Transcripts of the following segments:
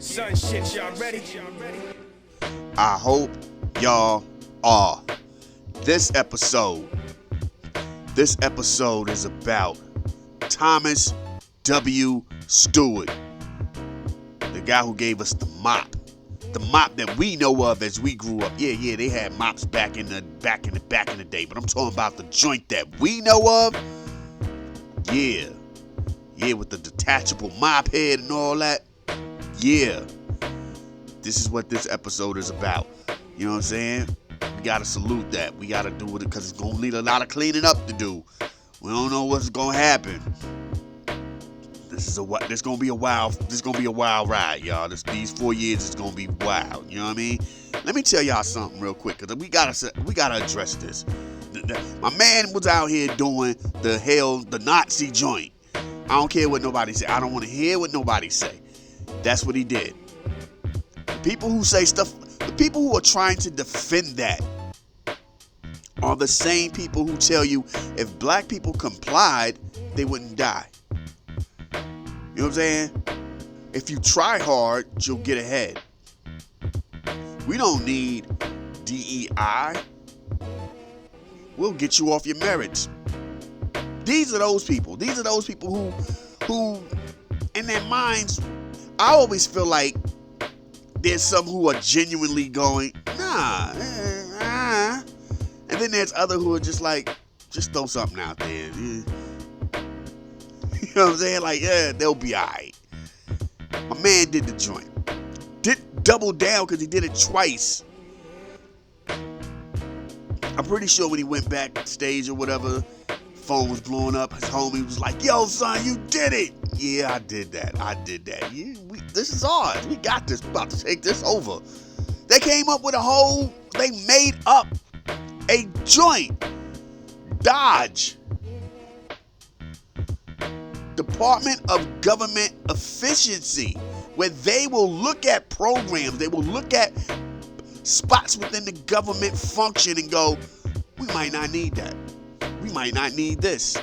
Son shit, y'all ready? I hope y'all are. This episode is about Thomas W Stewart, the guy who gave us the mop that we know of as we grew up. Yeah, they had mops back in the day, but I'm talking about the joint that we know of. Yeah, with the detachable mop head and all that. Yeah, this is what this episode is about. You know what I'm saying? We gotta salute that. We gotta do it because it's gonna need a lot of cleaning up to do. We don't know what's gonna happen. This gonna be a wild ride, y'all. These 4 years is gonna be wild. You know what I mean? Let me tell y'all something real quick, because we gotta address this. My man was out here doing the Nazi joint. I don't care what nobody say. I don't want to hear what nobody say. That's what he did. The people who say stuff, the people who are trying to defend that are the same people who tell you if black people complied, they wouldn't die. You know what I'm saying? If you try hard, you'll get ahead. We don't need DEI. We'll get you off your merits. These are those people. These are those people who in their minds, I always feel like there's some who are genuinely going, nah. And then there's other who are just like, just throw something out there. You know what I'm saying? Like, yeah, they'll be all right. My man did the joint. Did double down because he did it twice. I'm pretty sure when he went backstage or whatever, phone was blowing up. His homie was like, yo, son, you did it. Yeah, I did that. Yeah, this is ours. We got this. We're about to take this over. They came up with they made up a joint. DOGE. Department of Government Efficiency, where they will look at programs, they will look at spots within the government function and go, we might not need that. We might not need this.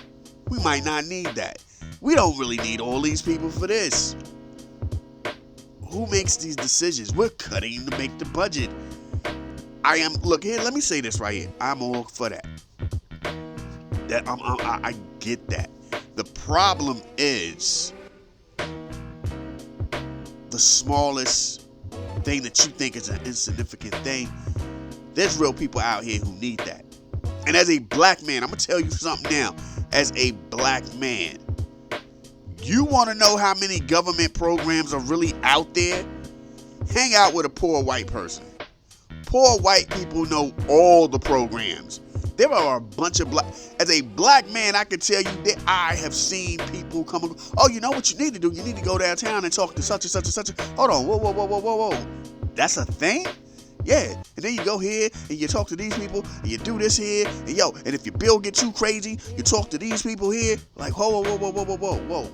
We might not need that. We don't really need all these people for this. Who makes these decisions? We're cutting to make the budget. Look here, let me say this right here. I'm all for that. I get that. The problem is the smallest thing that you think is an insignificant thing. There's real people out here who need that. And as a black man, I'm going to tell you something now. As a black man, you want to know how many government programs are really out there? Hang out with a poor white person. Poor white people know all the programs. There are a bunch of as a black man, I can tell you that I have seen people come. Oh, you know what you need to do? You need to go downtown and talk to such and such and such. Hold on, whoa. That's a thing? Yeah. And then you go here and you talk to these people and you do this here. And and if your bill get too crazy, you talk to these people here. Like, whoa.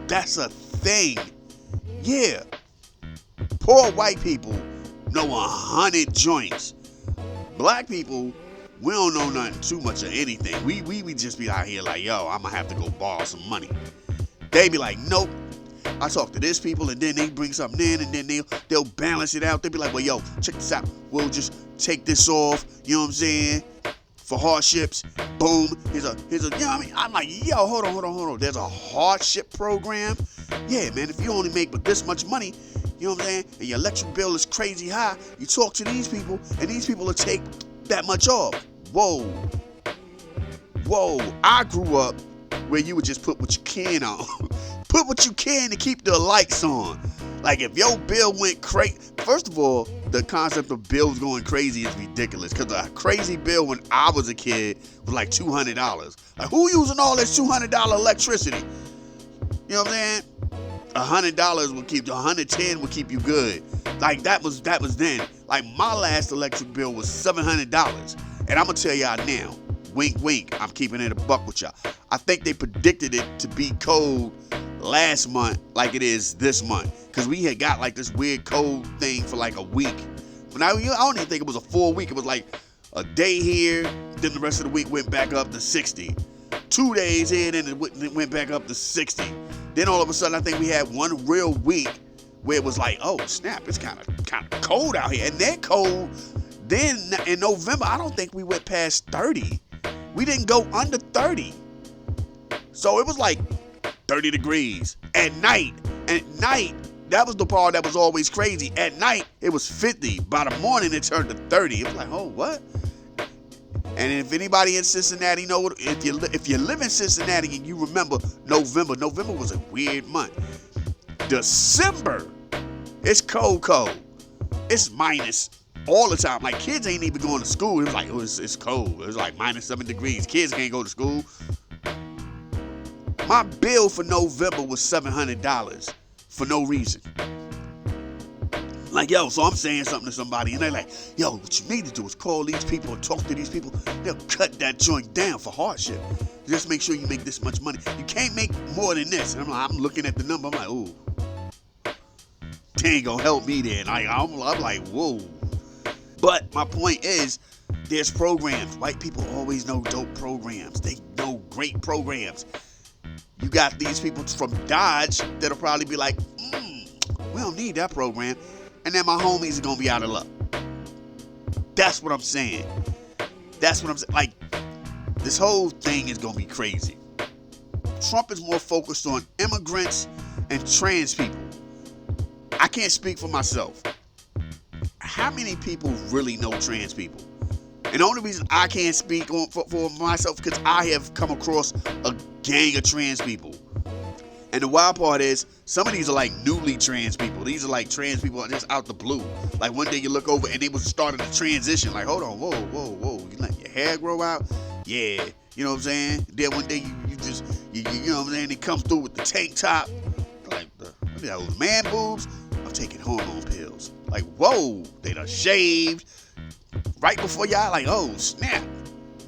That's a thing. Yeah. Poor white people know 100 joints. Black people, we don't know nothing too much of anything. We just be out here like, yo, I'm gonna have to go borrow some money. They be like, nope. I talk to this people and then they bring something in and then they'll balance it out. They'll be like, well, yo, check this out. We'll just take this off. You know what I'm saying? For hardships. Boom. Here's a, you know what I mean? I'm like, yo, hold on. There's a hardship program. Yeah, man, if you only make but this much money, you know what I'm saying? And your electric bill is crazy high. You talk to these people and these people will take that much off. Whoa. I grew up where you would just put what you can on. Put what you can to keep the lights on. Like if your bill went crazy. First of all, the concept of bills going crazy is ridiculous. Because a crazy bill when I was a kid was like $200. Like who using all this $200 electricity? You know what I'm saying? $100 will keep you, 110 will keep you good. Like that was then. Like my last electric bill was $700. And I'm gonna tell y'all now, wink, wink, I'm keeping it a buck with y'all. I think they predicted it to be cold last month like it is this month. Because we had got like this weird cold thing for like a week. But now, I don't even think it was a full week. It was like a day here, then the rest of the week went back up to 60. 2 days here, then it went back up to 60. Then all of a sudden, I think we had one real week where it was like, oh snap, it's kind of cold out here. And that cold, then in November, I don't think we went past 30. We didn't go under 30. So it was like 30 degrees at night. At night, that was the part that was always crazy. At night, it was 50. By the morning, it turned to 30. It was like, oh, what? And if anybody in Cincinnati know, if you live in Cincinnati and you remember November was a weird month. December, it's cold. It's minus all the time. Like, kids ain't even going to school. It was like, it's cold. It was like -7 degrees. Kids can't go to school. My bill for November was $700 for no reason. Like, yo, so I'm saying something to somebody, and they're like, yo, what you need to do is call these people and talk to these people. They'll cut that joint down for hardship. Just make sure you make this much money. You can't make more than this. And I'm looking at the number. I'm like, ooh, they ain't gonna help me then. I'm like, whoa. But my point is, there's programs. White people always know dope programs. They know great programs. You got these people from DOGE that'll probably be like, we don't need that program. And then my homies are going to be out of luck. That's what I'm saying. Like, this whole thing is going to be crazy. Trump is more focused on immigrants and trans people. I can't speak for myself. How many people really know trans people? And the only reason I can't speak for myself because I have come across a gang of trans people. And the wild part is, some of these are like newly trans people. These are like trans people just out the blue. Like one day you look over and they was starting to transition. Like, hold on, whoa. You let your hair grow out? Yeah. You know what I'm saying? Then one day you just, you know what I'm saying? They come through with the tank top. Like, what are those man boobs? I'm taking hormone pills. Like, whoa, they done shaved. Right before y'all like, oh, snap.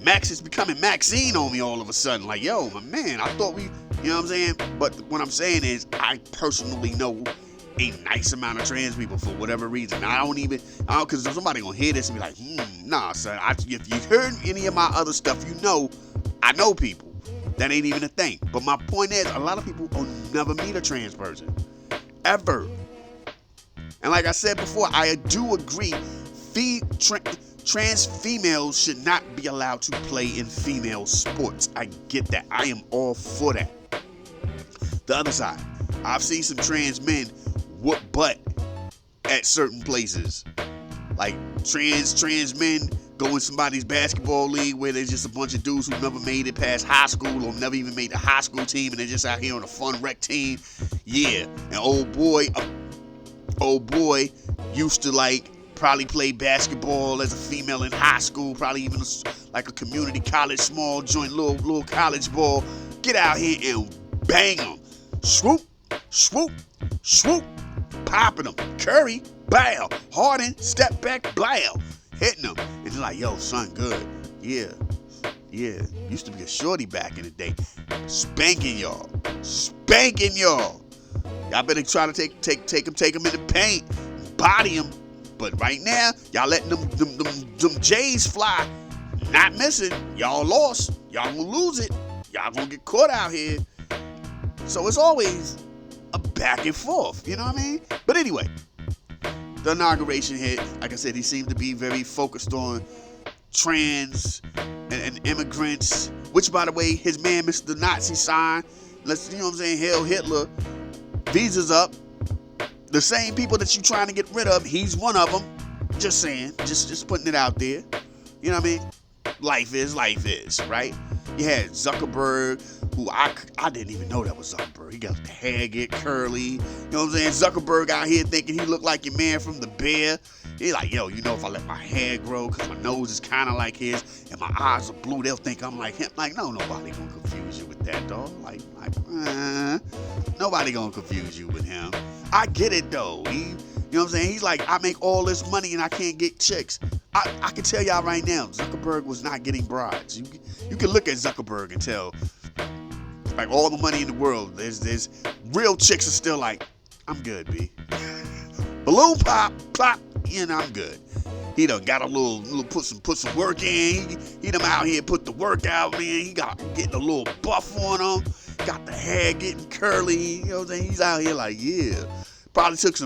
Max is becoming Maxine on me all of a sudden. Like, yo, my man, I thought we, you know what I'm saying? But what I'm saying is, I personally know a nice amount of trans people for whatever reason. Because somebody gonna hear this and be like, nah, son. If you heard any of my other stuff, you know, I know people. That ain't even a thing. But my point is, a lot of people will never meet a trans person. Ever. And like I said before, I do agree, trans females should not be allowed to play in female sports. I get that. I am all for that. The other side, I've seen some trans men whoop butt at certain places. Like trans men go in somebody's basketball league where there's just a bunch of dudes who never made it past high school or never even made the high school team, and they're just out here on a fun rec team. Yeah, and old boy used to like probably play basketball as a female in high school, probably even like a community college small joint, little college ball. Get out here and bang them. Swoop, swoop, swoop. Popping them. Curry, bow. Harden, step back, blow. Hitting them. And it's like, yo, son, good. Yeah. Used to be a shorty back in the day. Spanking y'all. Y'all better try to take them in the paint. Body them. But right now, y'all letting them J's fly. Not missing. Y'all lost. Y'all gonna lose it. Y'all gonna get caught out here. So it's always a back and forth. You know what I mean? But anyway, the inauguration hit. Like I said, he seemed to be very focused on trans and immigrants. Which, by the way, his man, Mr. Nazi sign. Let's, you know what I'm saying? Hail Hitler. Visas up. The same people that you trying to get rid of, he's one of them. Just saying. Just putting it out there. You know what I mean? Life is, right? You had Zuckerberg, who I didn't even know that was Zuckerberg. He got the hair get curly. You know what I'm saying? Zuckerberg out here thinking he looked like your man from The Bear. He's like, yo, you know, if I let my hair grow, because my nose is kind of like his, and my eyes are blue, they'll think I'm like him. Like, no, nobody gonna confuse you with that, dog. Nobody gonna confuse you with him. I get it, though. You know what I'm saying? He's like, I make all this money and I can't get chicks. I can tell y'all right now, Zuckerberg was not getting brides. You can look at Zuckerberg and tell, like, all the money in the world, there's real chicks are still like, I'm good, B. Balloon pop, plop, I'm good. He done got a little put some work in. He done out here put the work out, man. He got getting a little buff on him. Got the hair getting curly. You know what I'm saying? He's out here like, yeah. Probably talks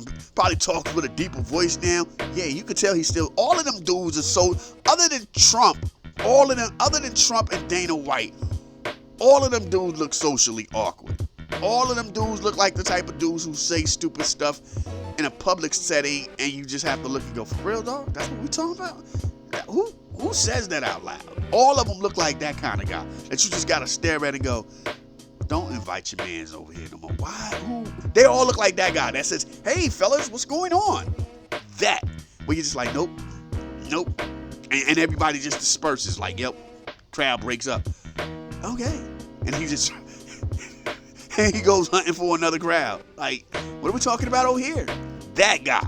with a deeper voice now. Yeah, you could tell he's still, all of them dudes are so, other than Trump and Dana White, all of them dudes look socially awkward. All of them dudes look like the type of dudes who say stupid stuff in a public setting, and you just have to look and go, for real, dog? That's what we talking about? Who says that out loud? All of them look like that kind of guy that you just gotta stare at and go, don't invite your mans over here no more. Why? Who? They all look like that guy that says, hey, fellas, what's going on? That. Where you're just like, nope. And everybody just disperses like, yep. Crowd breaks up. Okay. And he just, and he goes hunting for another crowd. Like, what are we talking about over here? That guy.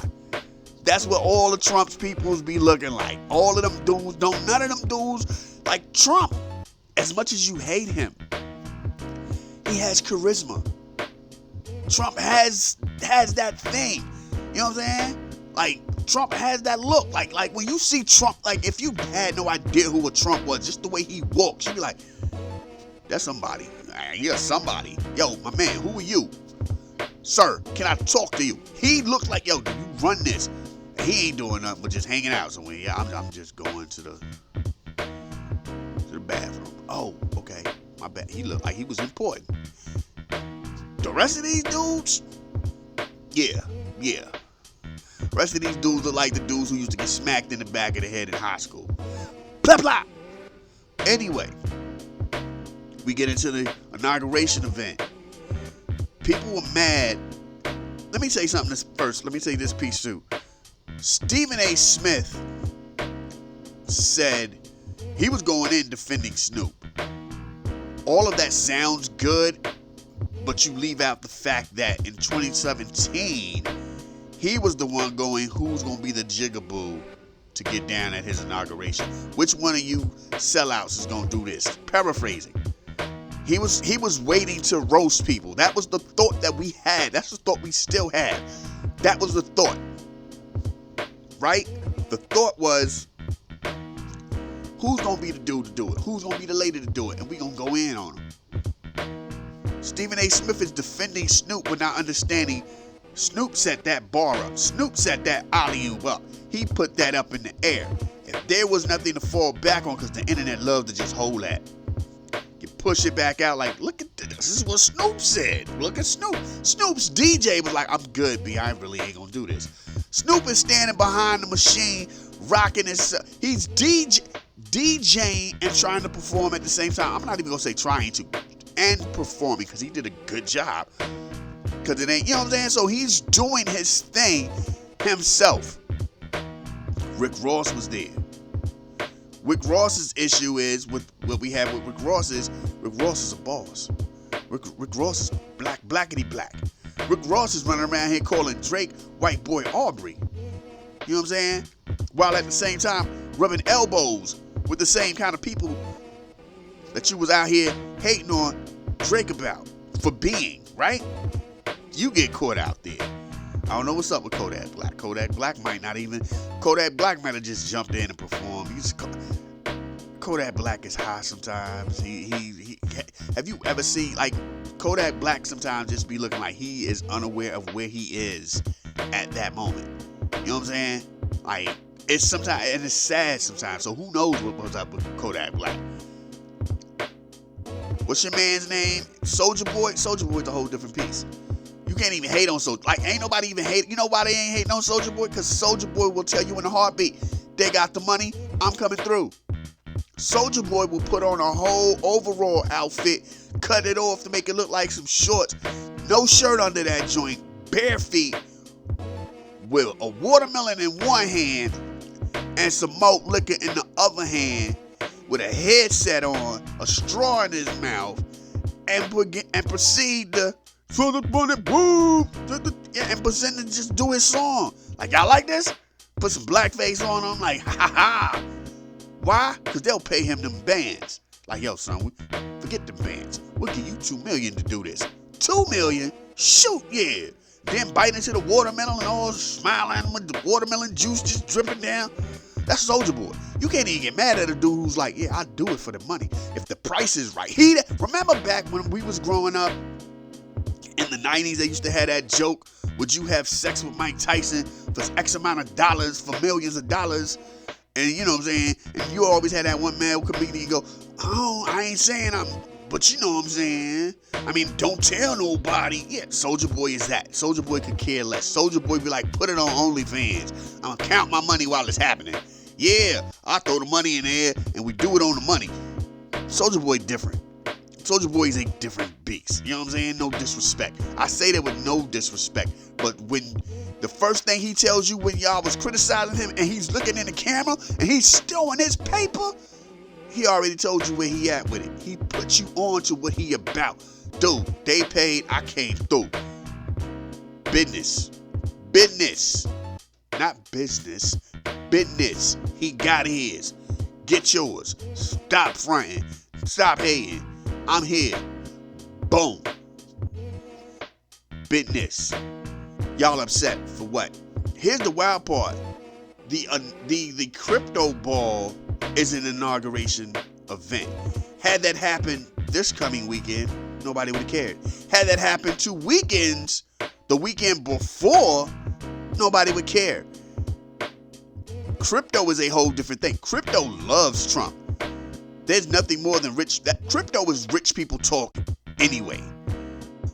That's what all the Trump's peoples be looking like. All of them dudes none of them dudes like Trump. As much as you hate him, he has charisma. Trump has that thing. You know what I'm saying? Like, Trump has that look. Like when you see Trump, like if you had no idea who a Trump was, just the way he walks, you'd be like, that's somebody. You're somebody. Yo, my man, who are you? Sir, can I talk to you? He looks like, yo, do you run this? And he ain't doing nothing but just hanging out somewhere. Yeah, I'm just going to the bathroom. Oh, okay. My bad. He looked like he was important. The rest of these dudes, yeah. The rest of these dudes are like the dudes who used to get smacked in the back of the head in high school. Blah, blah. Anyway, we get into the inauguration event. People were mad. Let me say something first. Let me say this piece too. Stephen A. Smith said he was going in defending Snoop. All of that sounds good, but you leave out the fact that in 2017, he was the one going, who's going to be the jigaboo to get down at his inauguration? Which one of you sellouts is going to do this? Paraphrasing. He was waiting to roast people. That was the thought that we had. That's the thought we still have. That was the thought. Right? The thought was, who's going to be the dude to do it? Who's going to be the lady to do it? And we going to go in on him. Stephen A. Smith is defending Snoop without understanding Snoop set that bar up. Snoop set that alley-oop up. He put that up in the air. If there was nothing to fall back on, because the internet loved to just hold that, you push it back out like, look at this. This is what Snoop said. Look at Snoop. Snoop's DJ was like, I'm good, B. I really ain't gonna do this. Snoop is standing behind the machine, rocking his. He's DJing and trying to perform at the same time. I'm not even gonna say trying to, and performing, because he did a good job. Because it ain't, you know what I'm saying? So he's doing his thing himself. Rick Ross was there. Rick Ross's issue is, with what we have with Rick Ross is a boss. Rick Ross is blackity black. Rick Ross is running around here calling Drake white boy Aubrey. You know what I'm saying? While at the same time rubbing elbows with the same kind of people that you was out here hating on Drake about for being, right? You get caught out there. I don't know what's up with Kodak Black. Kodak Black might have just jumped in and performed. Kodak Black is high sometimes. He have you ever seen, like, Kodak Black sometimes just be looking like he is unaware of where he is at that moment. You know what I'm saying? Like, it's sometimes, and it's sad sometimes. So who knows what was up with Kodak Black? What's your man's name? Soulja Boy? Soulja Boy's a whole different piece. You can't even hate on Soulja. Like, ain't nobody even hate. You know why they ain't hating on Soulja Boy? Because Soulja Boy will tell you in a heartbeat, they got the money, I'm coming through. Soulja Boy will put on a whole overall outfit, cut it off to make it look like some shorts, no shirt under that joint, bare feet, with a watermelon in one hand and some malt liquor in the other hand, with a headset on, a straw in his mouth, and proceed to and proceed to just do his song. Like, y'all like this? Put some blackface on him, like, ha ha ha. Why? Because they'll pay him them bands. Like, yo, son, forget the bands. We'll give you $2 million to do this. $2 million? Shoot, yeah. Then bite into the watermelon and all, smiling with the watermelon juice just dripping down. That's Soulja Boy. You can't even get mad at a dude who's like, yeah, I do it for the money. If the price is right. Remember back when we was growing up in the 90s, they used to have that joke Would you have sex with Mike Tyson for X amount of dollars, for millions of dollars? And you know what I'm saying? And you always had that one male comedian go, oh, I ain't saying but you know what I'm saying? I mean, don't tell nobody. Yeah, Soulja Boy is that. Soulja Boy could care less. Soulja Boy be like, put it on OnlyFans. I'm gonna count my money while it's happening. Yeah, I throw the money in there and we do it on the money. Soulja Boy different. Soulja Boy is a different beast. You know what I'm saying? No disrespect. I say that with no disrespect. But when the first thing he tells you when y'all was criticizing him and he's looking in the camera and he's still in his paper, he already told you where he at with it. He put you on to what he about. Dude, they paid, I came through. Business. Business. Not business. Business. He got his. Get yours. Stop fronting. Stop hating. I'm here. Boom. Business. Y'all upset for what? Here's the wild part. The crypto ball is an inauguration event. Had that happened this coming weekend, nobody would have cared. Had that happened 2 weekends, the weekend before, nobody would care. Crypto is a whole different thing. Crypto loves Trump. There's nothing more than crypto is rich people talk anyway.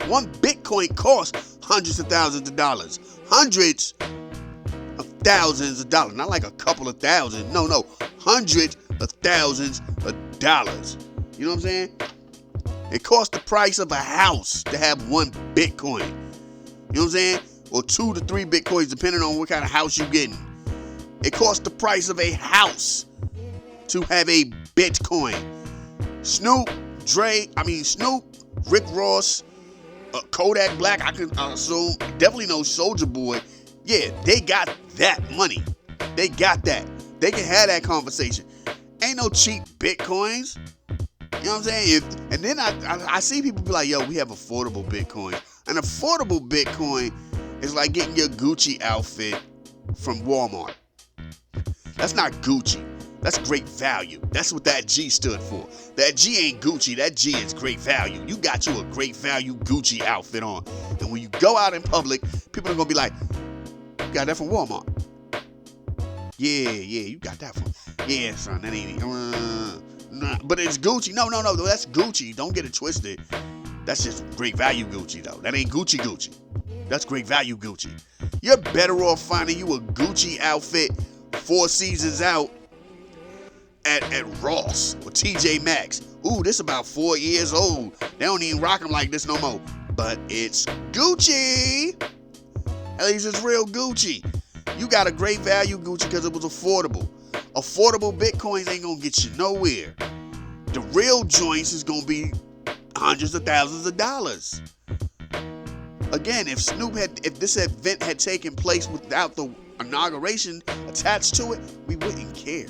One Bitcoin costs hundreds of thousands of dollars. Hundreds of thousands of dollars. Not like a couple of thousand. No. Hundreds of thousands of dollars. You know what I'm saying? It costs the price of a house to have one Bitcoin. You know what I'm saying? Or 2 to 3 Bitcoins, depending on what kind of house you're getting. It costs the price of a house to have a Bitcoin. Snoop, Rick Ross, Kodak Black, I can assume, definitely know Soulja Boy. Yeah, they got that money. They got that. They can have that conversation. Ain't no cheap Bitcoins. You know what I'm saying? And then I see people be like, yo, we have affordable Bitcoin. An affordable Bitcoin is like getting your Gucci outfit from Walmart. That's not Gucci. That's great value. That's what that G stood for. That G ain't Gucci. That G is great value. You got you a great value Gucci outfit on. And when you go out in public, people are going to be like, you got that from Walmart. Yeah, you got that from. Yeah, son, that ain't. Nah, but it's Gucci. No, that's Gucci. Don't get it twisted. That's just great value Gucci, though. That ain't Gucci. That's great value Gucci. You're better off finding you a Gucci outfit 4 seasons out at Ross or TJ Maxx. Ooh, this about 4 years old. They don't even rock them like this no more. But it's Gucci. At least it's real Gucci. You got a great value Gucci because it was affordable. Affordable Bitcoins ain't gonna get you nowhere. The real joints is gonna be hundreds of thousands of dollars. Again, if this event had taken place without the inauguration attached to it, we wouldn't care.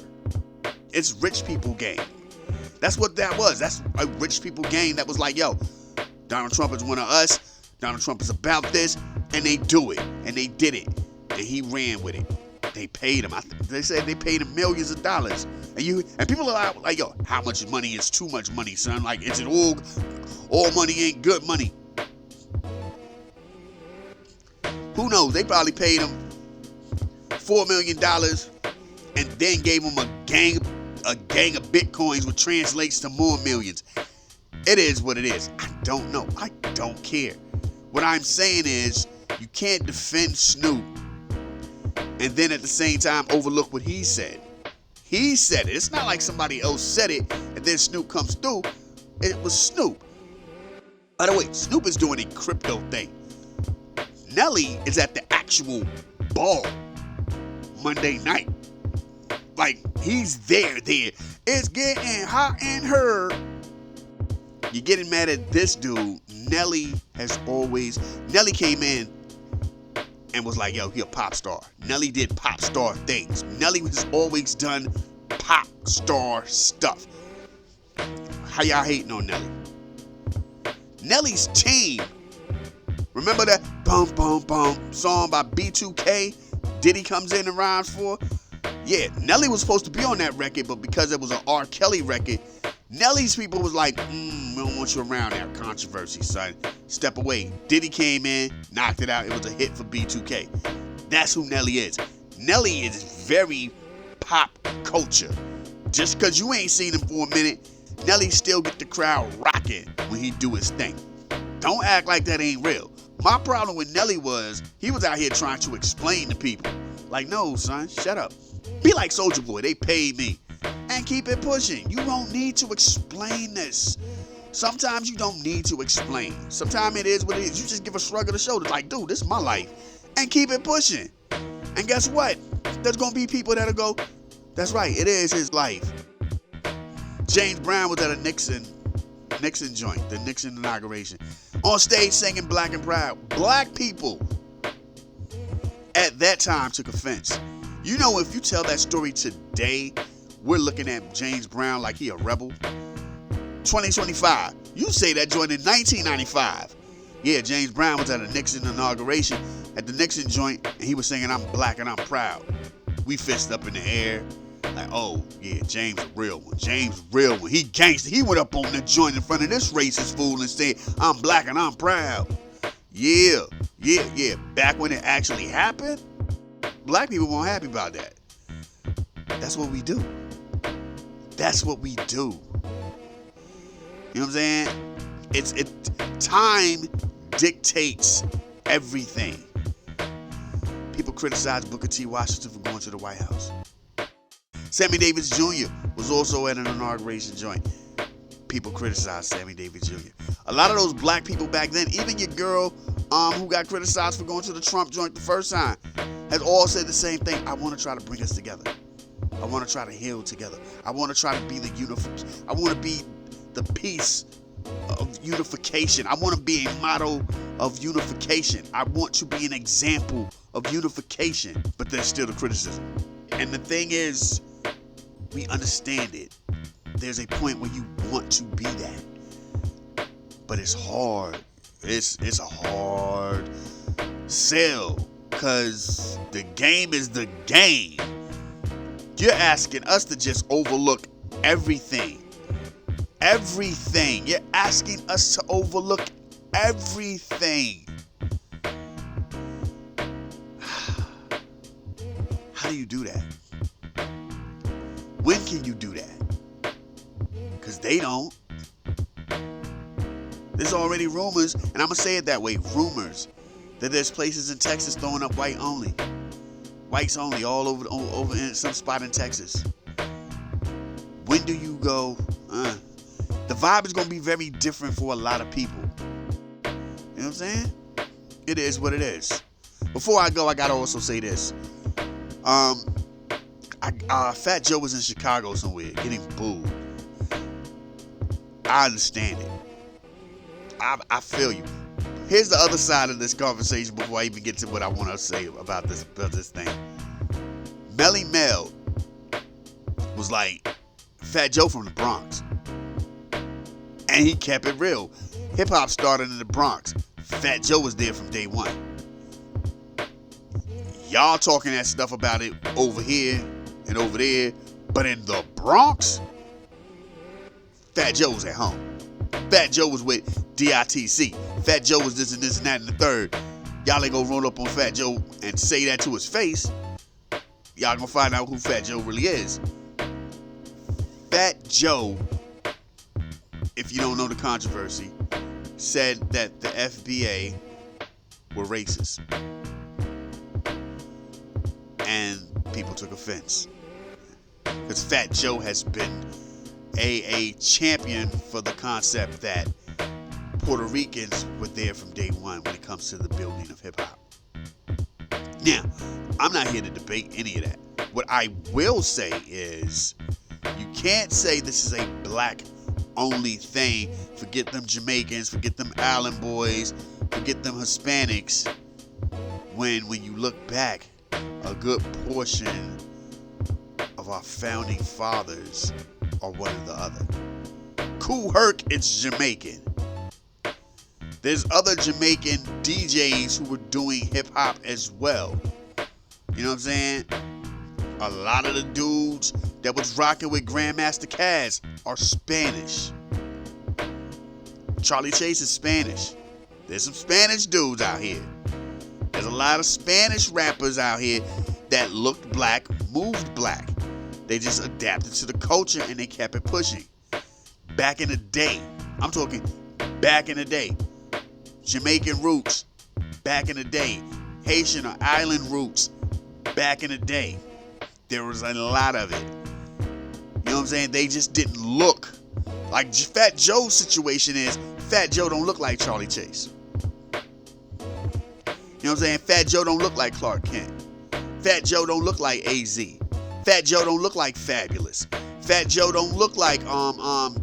It's rich people game. That's what that was. That's a rich people game that was like, yo, Donald Trump is one of us. Donald Trump is about this, and they do it, and they did it, and he ran with it. They paid him. They said they paid him millions of dollars, and people are like, yo, how much money is too much money, son? Like, is it all money ain't good money? Who knows? They probably paid him $4 million and then gave him a gang of Bitcoins, which translates to more millions. It is what it is. I don't know. I don't care. What I'm saying is, you can't defend Snoop and then at the same time overlook what he said. He said it. It's not like somebody else said it and then Snoop comes through. It was Snoop. By the way, Snoop is doing a crypto thing. Nelly is at the actual ball Monday night. Like, he's there. It's getting hot in her. You're getting mad at this dude. Nelly came in and was like, yo, he a pop star. Nelly did pop star things. Nelly has always done pop star stuff. How y'all hating on Nelly? Nelly's team. Remember that bum bum bum song by B2K? Diddy comes in and rhymes for? Yeah, Nelly was supposed to be on that record, but because it was an R. Kelly record, Nelly's people was like, we don't want you around now. Controversy, son. Step away. Diddy came in, knocked it out. It was a hit for B2K. That's who Nelly is. Nelly is very pop culture. Just because you ain't seen him for a minute, Nelly still get the crowd rocking when he do his thing. Don't act like that ain't real. My problem with Nelly was he was out here trying to explain to people. Like, no, son, shut up. Be like Soulja Boy. They paid me. And keep it pushing. You don't need to explain this. Sometimes you don't need to explain. Sometimes it is what it is. You just give a shrug of the shoulders like, dude, this is my life. And keep it pushing. And guess what? There's going to be people that'll go, that's right, it is his life. James Brown was at a Nixon joint, the Nixon inauguration. On stage singing Black and Proud. Black people at that time took offense. You know, if you tell that story today, we're looking at James Brown like he a rebel. 2025. You say that joint in 1995. Yeah, James Brown was at a Nixon inauguration at the Nixon joint, and he was singing, I'm black and I'm proud. We fist up in the air. Like, oh, yeah, James a real one. James real one. He gangster. He went up on the joint in front of this racist fool and said, I'm black and I'm proud. Yeah. Back when it actually happened, black people weren't happy about that. That's what we do. That's what we do. You know what I'm saying? Time dictates everything. People criticize Booker T. Washington for going to the White House. Sammy Davis Jr. was also at an inauguration joint. People criticize Sammy Davis Jr. A lot of those black people back then, even your girl who got criticized for going to the Trump joint the first time, has all said the same thing. I want to try to bring us together. I want to try to heal together. I want to try to be the I want to be the piece of unification. I want to be a model of unification. I want to be an example of unification. But there's still the criticism. And the thing is, we understand it. There's a point where you want to be that. But it's hard. It's a hard sell. Because the game is the game. You're asking us to just overlook everything. Everything. You're asking us to overlook everything. How do you do that? When can you do that? Because they don't. There's already rumors, and I'm going to say it that way, rumors, that there's places in Texas throwing up white only. Whites only all over in some spot in Texas. When do you go? The vibe is going to be very different for a lot of people. You know what I'm saying? It is what it is. Before I go, I got to also say this. Fat Joe was in Chicago somewhere getting booed. I understand it. I feel you. Here's the other side of this conversation before I even get to what I want to say about this thing. Melly Mel was like Fat Joe from the Bronx. And he kept it real. Hip hop started in the Bronx. Fat Joe was there from day one. Y'all talking that stuff about it over here and over there. But in the Bronx, Fat Joe was at home. Fat Joe was with DITC. Fat Joe was this and this and that and the third. Y'all ain't gonna roll up on Fat Joe and say that to his face. Y'all gonna find out who Fat Joe really is. Fat Joe, if you don't know the controversy, said that the FBA were racist. And people took offense. Because Fat Joe has been a champion for the concept that Puerto Ricans were there from day one when it comes to the building of hip-hop. Now, I'm not here to debate any of that. What I will say is, you can't say this is a black-only thing. Forget them Jamaicans, forget them Island boys, forget them Hispanics. When you look back, a good portion of our founding fathers are one or the other. Kool Herc is Jamaican. There's other Jamaican DJs who were doing hip-hop as well. You know what I'm saying? A lot of the dudes that was rocking with Grandmaster Caz are Spanish. Charlie Chase is Spanish. There's some Spanish dudes out here. There's a lot of Spanish rappers out here that looked black, moved black. They just adapted to the culture and they kept it pushing. Back in the day, I'm talking back in the day. Jamaican roots, back in the day. Haitian or island roots, back in the day. There was a lot of it. You know what I'm saying? They just didn't look. Like Fat Joe's situation is, Fat Joe don't look like Charlie Chase. You know what I'm saying? Fat Joe don't look like Clark Kent. Fat Joe don't look like AZ. Fat Joe don't look like Fabulous. Fat Joe don't look like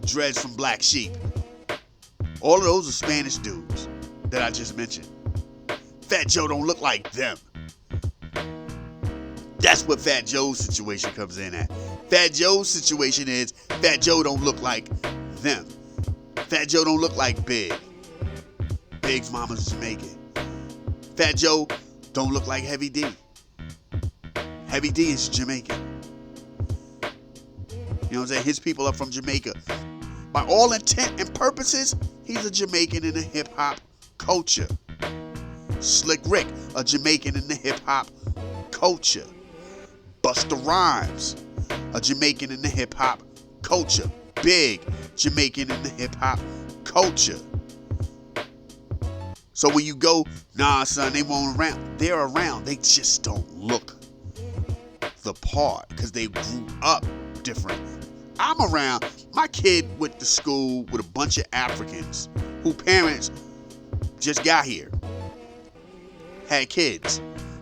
Dreads from Black Sheep. All of those are Spanish dudes that I just mentioned. Fat Joe don't look like them. That's what Fat Joe's situation comes in at. Fat Joe's situation is Fat Joe don't look like them. Fat Joe don't look like Big. Big's mama's Jamaican. Fat Joe don't look like Heavy D. Heavy D is Jamaican. You know what I'm saying? His people are from Jamaica. By all intent and purposes, he's a Jamaican in the hip-hop culture. Slick Rick, a Jamaican in the hip-hop culture. Busta Rhymes, a Jamaican in the hip-hop culture. Big, Jamaican in the hip-hop culture. So when you go, nah, son, they won't around. They're around. They just don't look the part because they grew up different. I'm around. My kid went to school with a bunch of Africans whose parents just got here, had kids.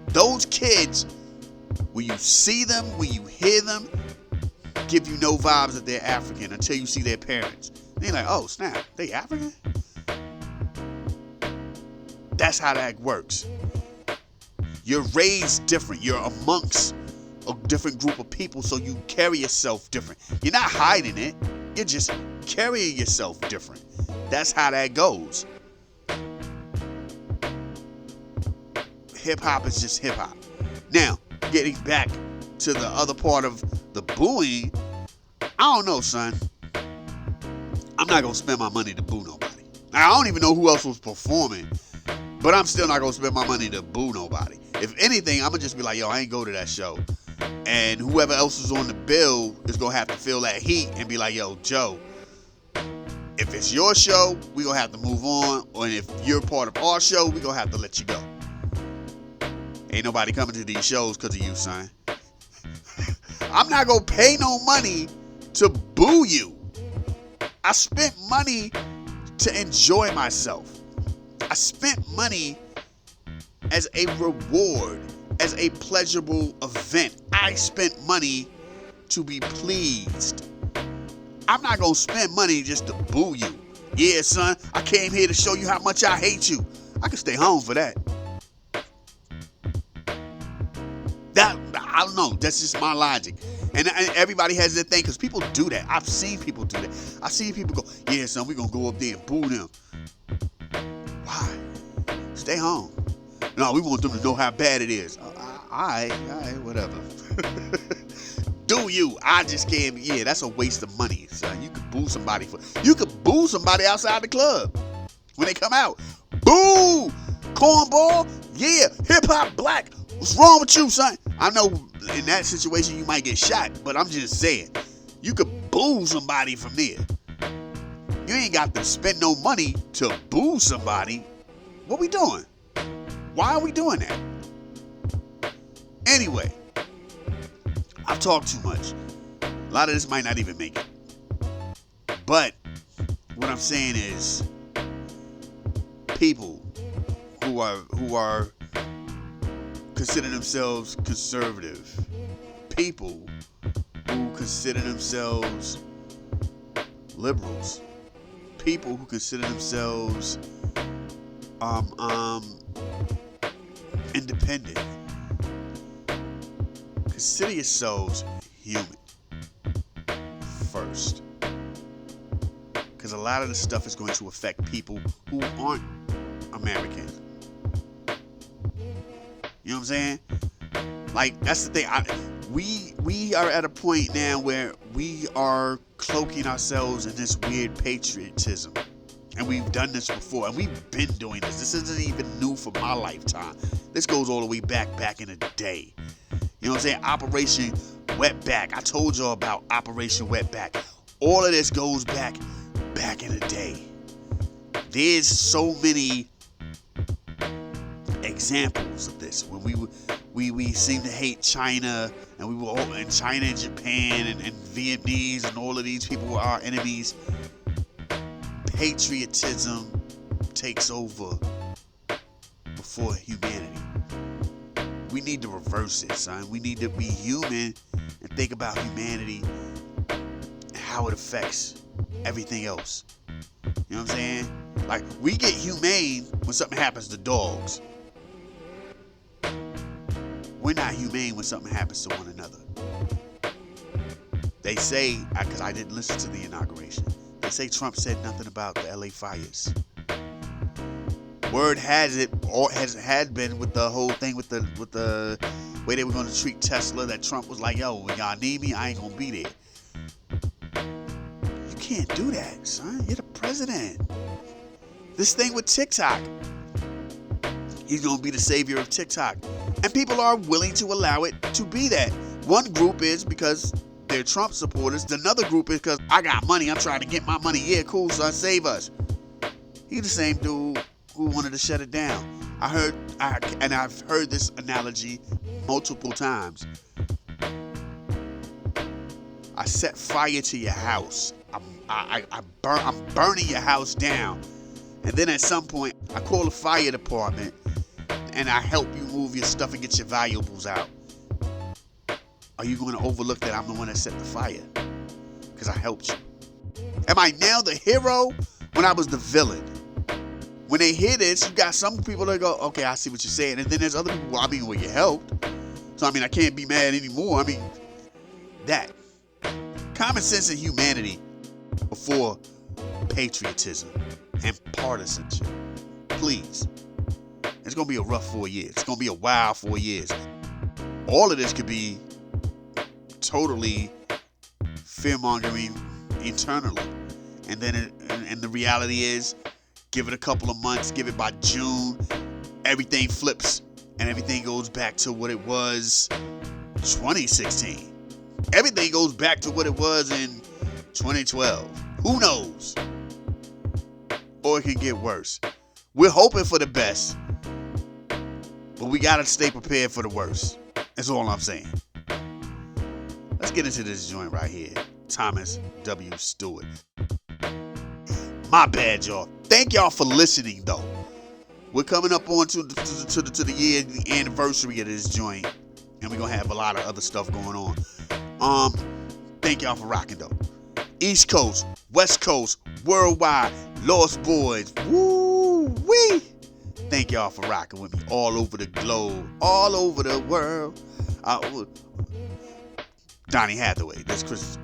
Those kids, when you see them, when you hear them, give you no vibes that they're African until you see their parents. And you're like, oh, snap, they African? That's how that works. You're raised different. You're amongst a different group of people, so you carry yourself different. You're not hiding it. You're just carrying yourself different. That's how that goes. Hip-hop is just hip-hop. Now, getting back to the other part of the booing, I don't know, son. I'm not going to spend my money to boo nobody. Now, I don't even know who else was performing, but I'm still not going to spend my money to boo nobody. If anything, I'm going to just be like, yo, I ain't go to that show. And whoever else is on the bill is going to have to feel that heat and be like, yo, Joe, if it's your show, we're going to have to move on. Or if you're part of our show, we're going to have to let you go. Ain't nobody coming to these shows because of you, son. I'm not going to pay no money to boo you. I spent money to enjoy myself. I spent money as a reward, as a pleasurable event. I spent money to be pleased. I'm not going to spend money just to boo you. Yeah, son, I came here to show you how much I hate you. I can stay home for that. I don't know. That's just my logic. And everybody has their thing because people do that. I've seen people do that. I've seen people go, yeah, son, we're going to go up there and boo them. Why? Stay home. No, we want them to know how bad it is. All right, whatever. Do you? I just can't. Yeah, that's a waste of money, son. You could boo somebody outside the club when they come out. Boo! Cornball? Yeah, hip-hop black. What's wrong with you, son? I know in that situation you might get shot, but I'm just saying, you could boo somebody from there. You ain't got to spend no money to boo somebody. What we doing? Why are we doing that? Anyway, I've talked too much. A lot of this might not even make it. But what I'm saying is, people who are consider themselves conservative, people who consider themselves liberals, people who consider themselves independent, consider yourselves human first, because a lot of the stuff is going to affect people who aren't American. You know what I'm saying? Like, that's the thing. We are at a point now where we are cloaking ourselves in this weird patriotism. And we've done this before, and we've been doing this. This isn't even new for my lifetime. This goes all the way back in the day. You know what I'm saying? Operation Wetback. I told y'all about Operation Wetback. All of this goes back in the day. There's so many examples of this when we seem to hate China, and we were all in China and Japan and Vietnamese, and all of these people were our enemies. Patriotism takes over before humanity. We need to reverse it, son. We need to be human and think about humanity and how it affects everything else. You know what I'm saying? Like, we get humane when something happens to dogs. We're not humane when something happens to one another. They say, because I didn't listen to the inauguration, they say Trump said nothing about the LA fires. Word has it, or had been with the whole thing with the way they were going to treat Tesla, that Trump was like, yo, when y'all need me, I ain't going to be there. You can't do that, son. You're the president. This thing with TikTok, he's going to be the savior of TikTok. And people are willing to allow it to be that. One group is because they're Trump supporters. Another group is because I got money. I'm trying to get my money. Yeah, cool, son. Save us. He's the same dude who wanted to shut it down. I've heard this analogy multiple times. I set fire to your house. I'm burning your house down. And then at some point, I call the fire department and I help you move your stuff and get your valuables out. Are you going to overlook that I'm the one that set the fire? Because I helped you. Am I now the hero when I was the villain? When they hear this, you got some people that go, okay, I see what you're saying. And then there's other people, well, you helped. So, I can't be mad anymore. That. Common sense and humanity before patriotism and partisanship. Please. It's going to be a rough 4 years. It's going to be a wild 4 years. All of this could be totally fear-mongering internally. And then and the reality is, give it a couple of months, give it by June, everything flips and everything goes back to what it was 2016. Everything goes back to what it was in 2012. Who knows? Or it can get worse. We're hoping for the best, but we gotta stay prepared for the worst. That's all I'm saying. Let's get into this joint right here. Thomas W Stewart. My bad, y'all. Thank y'all for listening, though. We're coming up on to the year anniversary of this joint, and we're gonna have a lot of other stuff going on. Thank y'all for rocking, though. East Coast, West Coast, worldwide, Lost Boys, woo-wee. Thank y'all for rocking with me all over the globe, all over the world. Donny Hathaway, this Christmas.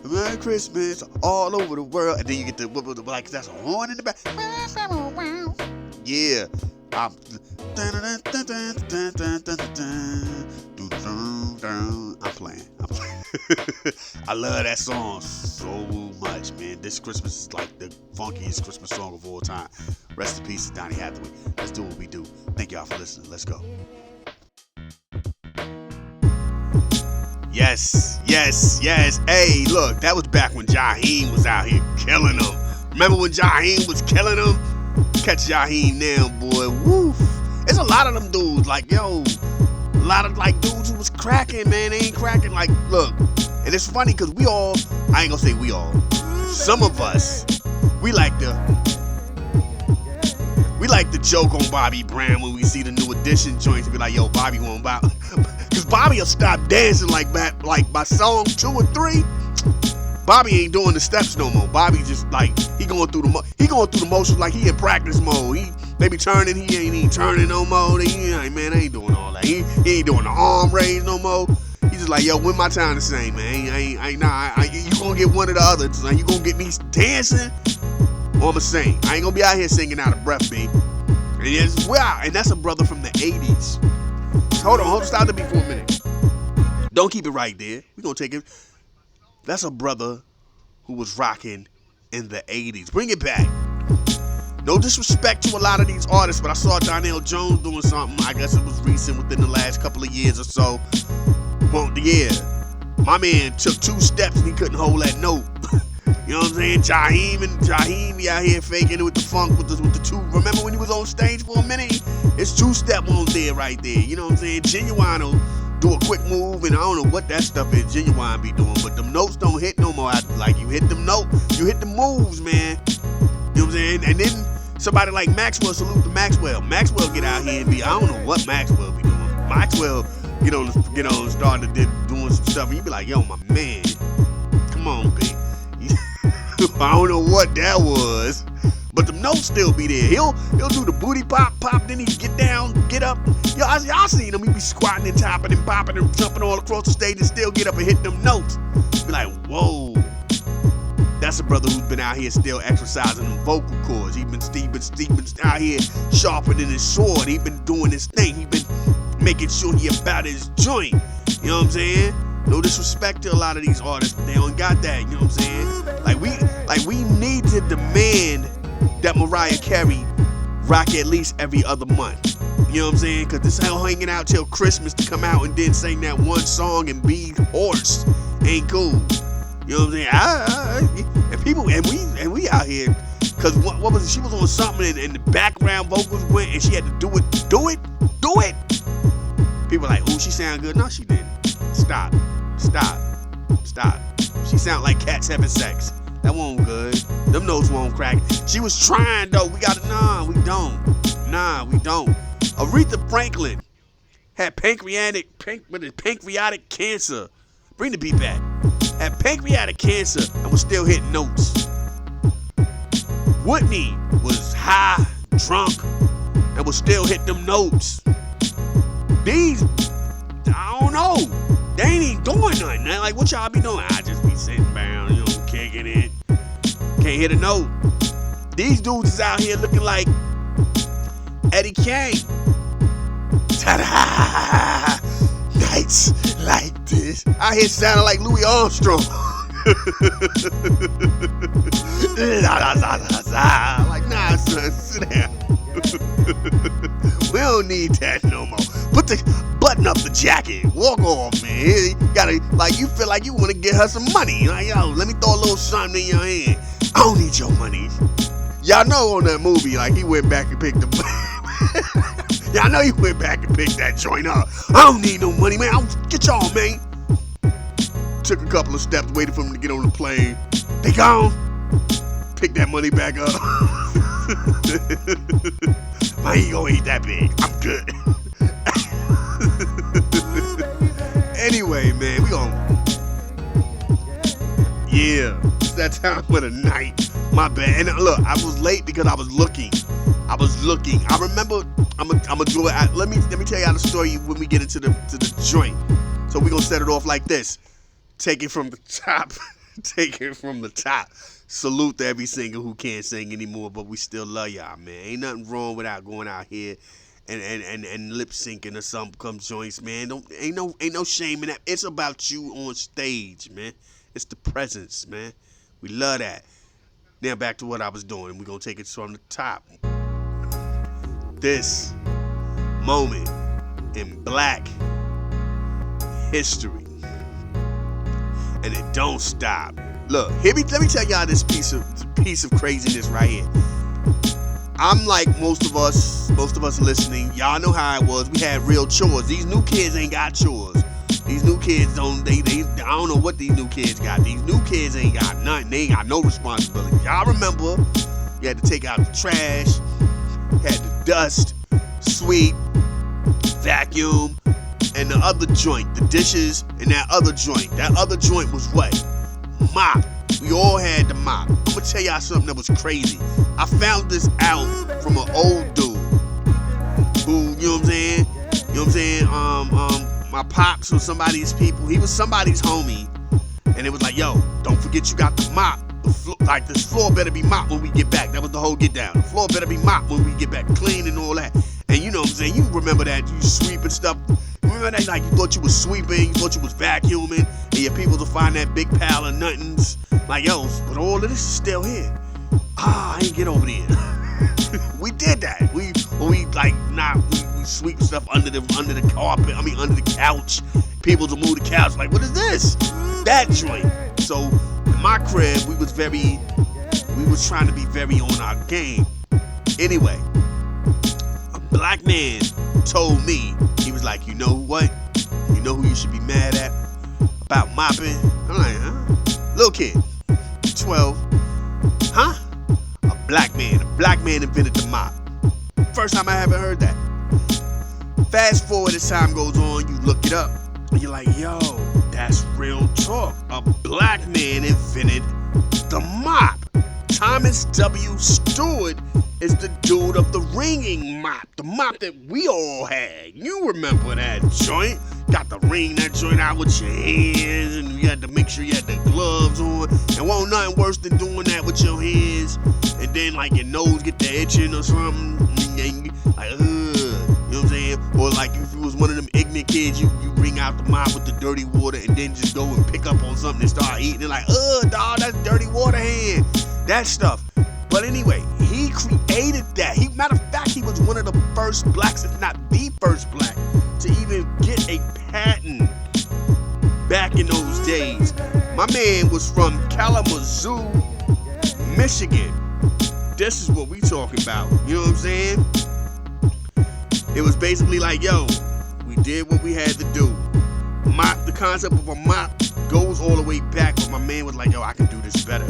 Merry Christmas all over the world. And then you get the like, that's a horn in the back. Yeah. I'm playing. I love that song so much, man. This Christmas is like the funkiest Christmas song of all time. Rest in peace to Donny Hathaway. Let's do what we do. Thank y'all for listening. Let's go. Yes. Hey, look, that was back when Jaheim was out here killing them. Remember when Jaheim was killing them? Catch Jaheim now, boy. Woof. There's a lot of them dudes, like, yo, a lot of, like, dudes who was cracking, man. They ain't cracking, like, look. And it's funny because we all, I ain't gonna say we all, some of us, we like to joke on Bobby Brown when we see the New Edition joints. Be like, yo, Bobby won't bow. Because Bobby will stop dancing like that, like by song 2 or 3. Bobby ain't doing the steps no more. Bobby just like, he going through the motions like he in practice mode. They be turning, he ain't even turning no more. Man, I ain't doing all that. He ain't doing the arm raise no more. He's just like, yo, when my time to sing, man. You gonna get one or the other. Like, you gonna get me dancing or I'ma sing. I ain't gonna be out here singing out of breath, B. And that's a brother from the 80s. Hold on, stop the beat for a minute. Don't keep it right there. We're going to take it. That's a brother who was rocking in the 80s. Bring it back. No disrespect to a lot of these artists, but I saw Donnell Jones doing something. I guess it was recent, within the last couple of years or so. Well, yeah, my man took 2 steps and he couldn't hold that note. You know what I'm saying? Jaheim, he out here faking it with the funk, with the 2. Remember when he was on stage for a minute? It's 2-step on there right there. You know what I'm saying? Genuine will do a quick move, and I don't know what that stuff is Genuine be doing, but them notes don't hit no more. Like, you hit them notes, you hit the moves, man. You know what I'm saying? And then somebody like Maxwell, salute to Maxwell. Maxwell get out here and be, I don't know what Maxwell be doing. Maxwell, starting to doing some stuff, and you be like, yo, my man, come on, baby. I don't know what that was, but the notes still be there. He'll do the booty pop, then he get down, get up. Y'all seen him, he be squatting and topping and popping and jumping all across the stage and still get up and hit them notes. Be like, whoa. That's a brother who's been out here still exercising them vocal cords. He been out here sharpening his sword. He been doing his thing. He been making sure he about his joint. You know what I'm saying? No disrespect to a lot of these artists, but they don't got that. You know what I'm saying? Like we need to demand that Mariah Carey rock at least every other month. You know what I'm saying? Because this hell hanging out till Christmas to come out and then sing that one song and be hoarse ain't cool. You know what I'm saying? And we out here, cause what was it? She was on something and the background vocals went and she had to do it. People are like, oh, she sound good. No, she didn't. Stop. She sound like cats having sex. That wasn't good. Them notes won't crack. She was trying though. We don't. Aretha Franklin had pancreatic cancer. Bring the beat back. Had pancreatic cancer and was still hitting notes. Whitney was high, drunk, and was still hitting them notes. These, I don't know. They ain't even doing nothing. Like, what y'all be doing? I just be sitting down, kicking it. Can't hit a note. These dudes is out here looking like Eddie Kane. Ta-da! Nights like this. I hear sounding like Louis Armstrong. Like, nah, son, sit down. We don't need that no more. Button up the jacket. Walk off, man. You gotta, like, you feel like you want to get her some money. Like, yo, let me throw a little something in your hand. I don't need your money. Y'all know on that movie, like, he went back and picked the... Y'all know he went back and picked that joint up. I don't need no money, man. Get y'all, man. Took a couple of steps, waited for him to get on the plane. They gone. Pick that money back up. I ain't gonna eat that big. I'm good. Anyway, man, we gonna... Yeah, it's that time of the night. My bad. And look, I was late because I was looking. I remember, I'm gonna do it. Let me tell y'all the story when we get into the joint. So we gonna set it off like this. Take it from the top. Salute to every singer who can't sing anymore, but we still love y'all, man. Ain't nothing wrong without going out here and lip syncing or some joints, man. Ain't no shame in that. It's about you on stage, man. It's the presence, man. We love that. Now back to what I was doing. We're gonna take it from the top. This moment in Black history, and it don't stop. Look, let me tell y'all this piece of craziness right here. I'm like most of us listening. Y'all know how it was. We had real chores. These new kids ain't got chores. These new kids I don't know what these new kids got. These new kids ain't got nothing. They ain't got no responsibility. Y'all remember, you had to take out the trash, you had to dust, sweep, vacuum, and the other joint, the dishes, and that other joint. That other joint was what? Mop. We all had the mop. I'm gonna tell y'all something that was crazy. I found this out from an old dude who, you know what I'm saying? You know what I'm saying? My pops was somebody's people. He was somebody's homie. And it was like, yo, don't forget you got the mop. This floor better be mopped when we get back. That was the whole get down. The floor better be mopped when we get back. Clean and all that. And you know what I'm saying? You remember that. You sweep and stuff. Remember that? Like, you thought you was sweeping, you thought you was vacuuming, and your people to find that big pile of nothings. Like, yo, but all of this is still here. I ain't get over there. We did that. We sweep stuff under the carpet. Under the couch. People to move the couch. Like, what is this? That joint. So in my crib, we was trying to be very on our game. Anyway, a black man told me, he was like, you know what? You know who you should be mad at about mopping? I'm like, huh? Little kid, 12, huh? A black man invented the mop. First time I ever heard that. Fast forward as time goes on, you look it up, and you're like, yo, that's real talk. A black man invented the mop. Thomas W Stewart is the dude of the ringing mop. The mop that we all had. You remember that joint? Got to wring that joint out with your hands, and you had to make sure you had the gloves on. And won't nothing worse than doing that with your hands, and then like your nose get the itching or something, and like, you know what I'm saying? Or like if you was one of them ignorant kids, you wring out the mop with the dirty water, and then just go and pick up on something and start eating it. Like, dog, that's dirty water hand. That stuff. But anyway, he created that. Matter of fact, he was one of the first blacks, if not the first black, to even get a patent back in those days. My man was from Kalamazoo, Michigan. This is what we talking about. You know what I'm saying? It was basically like, yo, we did what we had to do. The concept of a mop goes all the way back, but my man was like, yo, I can do this better.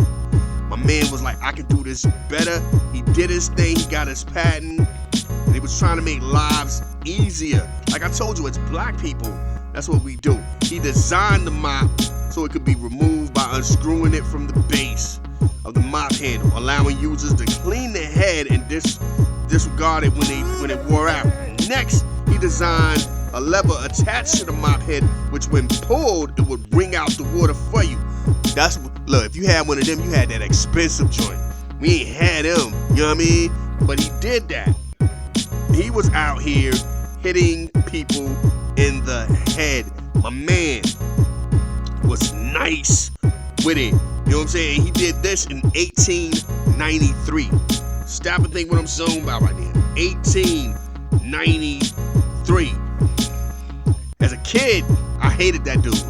My man was like, I can do this better. He did his thing. He got his patent. And he was trying to make lives easier. Like I told you, it's black people. That's what we do. He designed the mop so it could be removed by unscrewing it from the base of the mop handle, allowing users to clean their head and disregard it when it wore out. Next, he designed a lever attached to the mop head, which when pulled, it would wring out the water for you. Look, if you had one of them, you had that expensive joint. We ain't had them, you know what I mean? But he did that. He was out here hitting people in the head. My man was nice with it. You know what I'm saying? He did this in 1893. Stop and think what I'm talking about right there. 1893. As a kid, I hated that dude.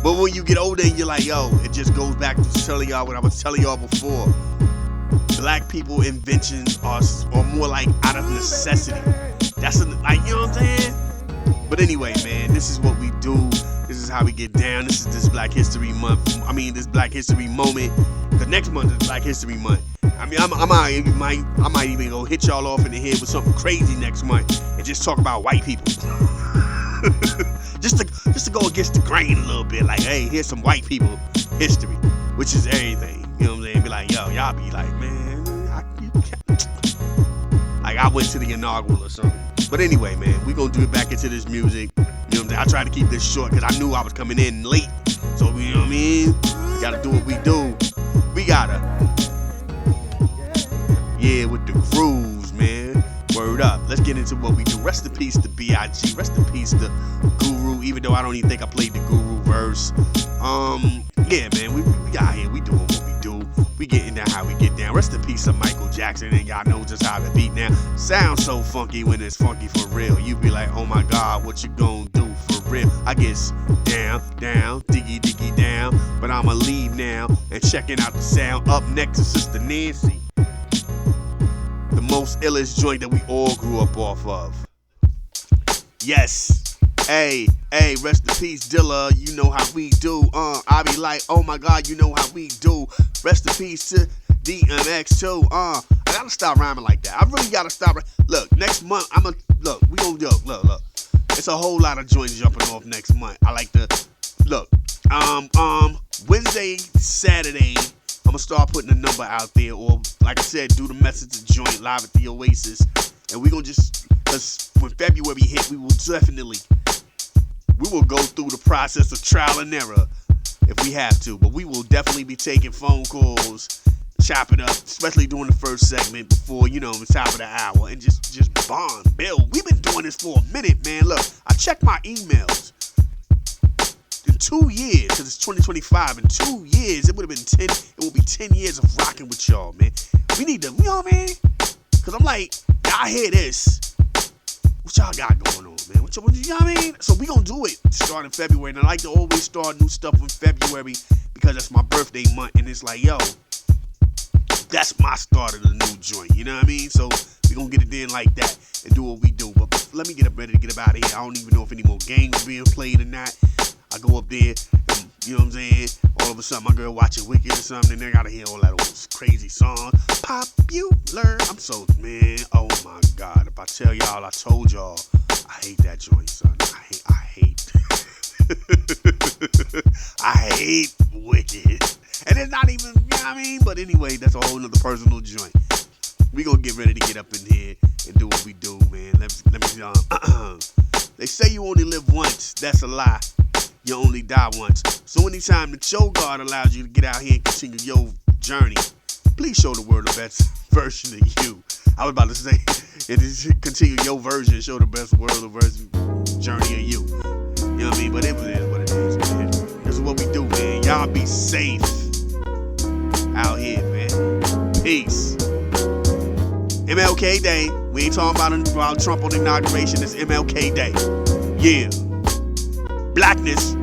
But when you get older and you're like, yo, it just goes back to telling y'all what I was telling y'all before. Black people inventions are more like out of necessity. That's like, you know what I'm saying? But anyway, man, this is what we do. This is how we get down. This is this Black History Month. This Black History moment. Because next month is Black History Month. I might even go hit y'all off in the head with something crazy next month and just talk about white people. just to go against the grain a little bit. Like, hey, here's some white people history, which is everything. You know what I'm saying? Be like, yo, y'all be like, man, like I went to the inaugural or something. But anyway, man, we gonna do it back into this music. You know what I'm saying? I tried to keep this short because I knew I was coming in late. So, you know what I mean? We gotta do what we do. We gotta, with the grooves, man. Word up. Let's get into what we do. Rest in peace to B.I.G. Rest in peace to Guru, even though I don't even think I played the Guru verse. Yeah, man, we out here. We doing what we do. We getting down how we get down. Rest in peace to Michael Jackson, and y'all know just how the beat now. Sounds so funky when it's funky for real. You be like, oh my God, what you gonna do for real? I guess down, diggy, diggy down. But I'ma leave now and checking out the sound. Up next is Sister Nancy. The most illest joint that we all grew up off of. Yes. Hey, rest in peace, Dilla. You know how we do. I be like, oh my God, you know how we do. Rest in peace to DMX too. I gotta stop rhyming like that. I really gotta stop. Look, next month, we gonna do, look. It's a whole lot of joints jumping off next month. I like to, look, Wednesday, Saturday, I'm gonna start putting a number out there, or like I said, do the Message joint live at the Oasis, and we gonna cause when February hit, we will go through the process of trial and error if we have to, but we will definitely be taking phone calls, chopping up, especially during the first segment before, the top of the hour, and just bond, build. We've been doing doing this for a minute, man. Look, I checked my emails. In 2 years, because it's 2025, in 2 years, it would have been 10, it will be 10 years of rocking with y'all, man. We need to, you know what I mean? Because I'm like, y'all hear this. What y'all got going on, man? What you know what I mean? So we gonna do it starting February. And I like to always start new stuff in February because that's my birthday month. And it's like, yo, that's my start of the new joint. You know what I mean? So we gonna get it in like that and do what we do. But let me get up ready to get up out of here. I don't even know if any more games being played or not. I go up there, and, you know what I'm saying? All of a sudden, my girl watching Wicked or something, and they gotta hear all that old crazy song. Popular. I'm so, man, oh my God. If I tell y'all, I told y'all, I hate that joint, son. I hate. I hate Wicked. And it's not even, you know what I mean? But anyway, that's a whole nother personal joint. We gonna get ready to get up in here and do what we do, man. Let me, they say you only live once. That's a lie. You only die once. So anytime that your God allows you to get out here and continue your journey, please show the world the best version of you. I was about to say, it is continue your version, show the best world the version journey of you. You know what I mean? But it is what it is, man. This is what we do, man. Y'all be safe out here, man. Peace. MLK Day. We ain't talking about Trump on the inauguration. It's MLK Day. Yeah. Blackness.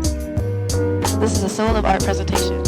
This is a Soul of Art presentation.